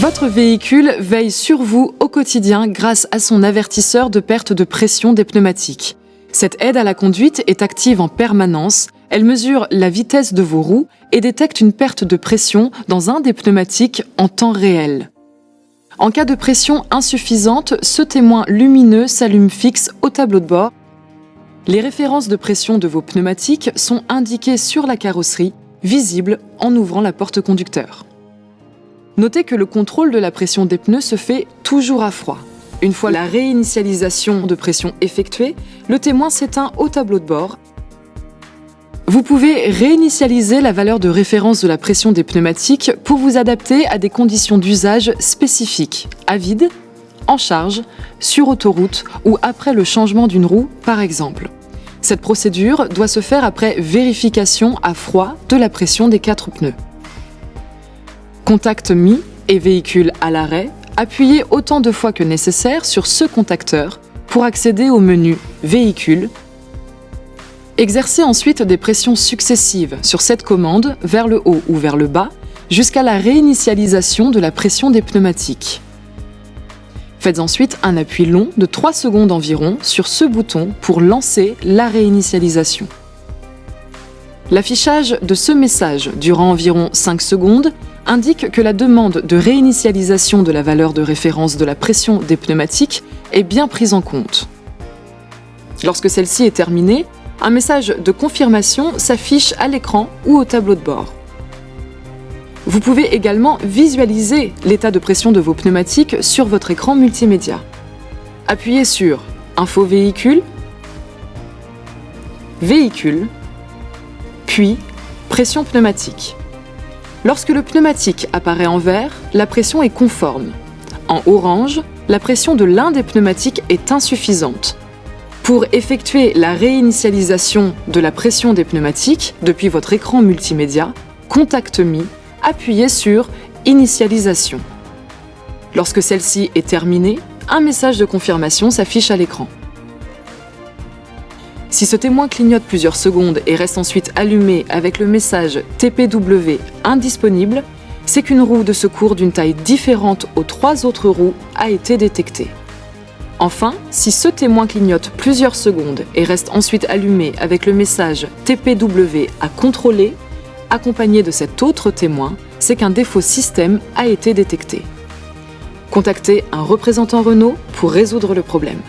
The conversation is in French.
Votre véhicule veille sur vous au quotidien grâce à son avertisseur de perte de pression des pneumatiques. Cette aide à la conduite est active en permanence. Elle mesure la vitesse de vos roues et détecte une perte de pression dans un des pneumatiques en temps réel. En cas de pression insuffisante, ce témoin lumineux s'allume fixe au tableau de bord. Les références de pression de vos pneumatiques sont indiquées sur la carrosserie, visibles en ouvrant la porte conducteur. Notez que le contrôle de la pression des pneus se fait toujours à froid. Une fois la réinitialisation de pression effectuée, le témoin s'éteint au tableau de bord. Vous pouvez réinitialiser la valeur de référence de la pression des pneumatiques pour vous adapter à des conditions d'usage spécifiques, à vide, en charge, sur autoroute ou après le changement d'une roue par exemple. Cette procédure doit se faire après vérification à froid de la pression des 4 pneus. Contact mis et véhicule à l'arrêt, appuyez autant de fois que nécessaire sur ce contacteur pour accéder au menu Véhicule. Exercez ensuite des pressions successives sur cette commande vers le haut ou vers le bas jusqu'à la réinitialisation de la pression des pneumatiques. Faites ensuite un appui long de 3 secondes environ sur ce bouton pour lancer la réinitialisation. L'affichage de ce message durant environ 5 secondes indique que la demande de réinitialisation de la valeur de référence de la pression des pneumatiques est bien prise en compte. Lorsque celle-ci est terminée, un message de confirmation s'affiche à l'écran ou au tableau de bord. Vous pouvez également visualiser l'état de pression de vos pneumatiques sur votre écran multimédia. Appuyez sur Info véhicule, Véhicule, puis Pression pneumatique. Lorsque le pneumatique apparaît en vert, la pression est conforme. En orange, la pression de l'un des pneumatiques est insuffisante. Pour effectuer la réinitialisation de la pression des pneumatiques depuis votre écran multimédia, Contact mis, appuyez sur Initialisation. Lorsque celle-ci est terminée, un message de confirmation s'affiche à l'écran. Si ce témoin clignote plusieurs secondes et reste ensuite allumé avec le message TPW indisponible, c'est qu'une roue de secours d'une taille différente aux 3 autres roues a été détectée. Enfin, si ce témoin clignote plusieurs secondes et reste ensuite allumé avec le message TPW à contrôler, accompagné de cet autre témoin, c'est qu'un défaut système a été détecté. Contactez un représentant Renault pour résoudre le problème.